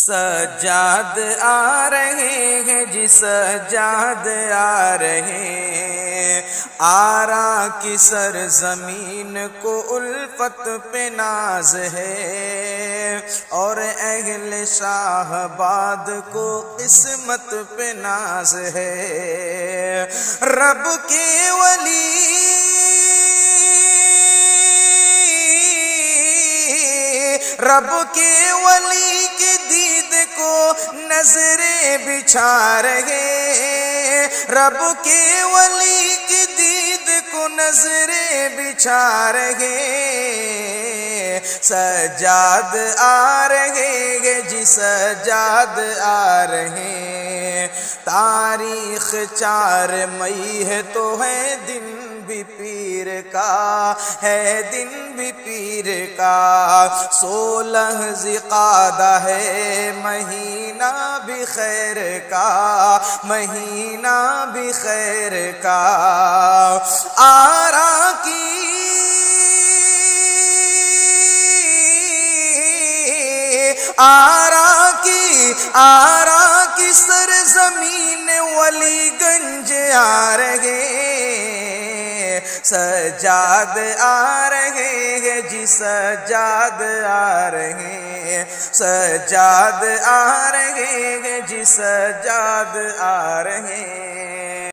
سجاد آ رہے ہیں جی سجاد آ رہے ہیں، آرا کی سرزمین کو الفت پہ ناز ہے، اور اہل شاہ آباد کو قسمت پہ ناز ہے۔ رب کے ولی کے دید کو نظریں بچھا رہے، رب کے ولی کی دید کو نظریں بچھا رہے، سجاد آ رہے ہیں جی سجاد آ رہے ہیں۔ تاریخ 4 مئی ہے تو ہے دن بھی پیر کا، ہے دن بھی پیر کا، 16 ذوالقعدہ ہے مہینہ بھی خیر کا، مہینہ بھی خیر کا۔ آرا کی سرزمین ولی گنج آ رہے، سجاد آ رہے ہیں جی سجاد آ رہے ہیں، سجاد آ رہے ہیں جی سجاد آ رہے ہیں۔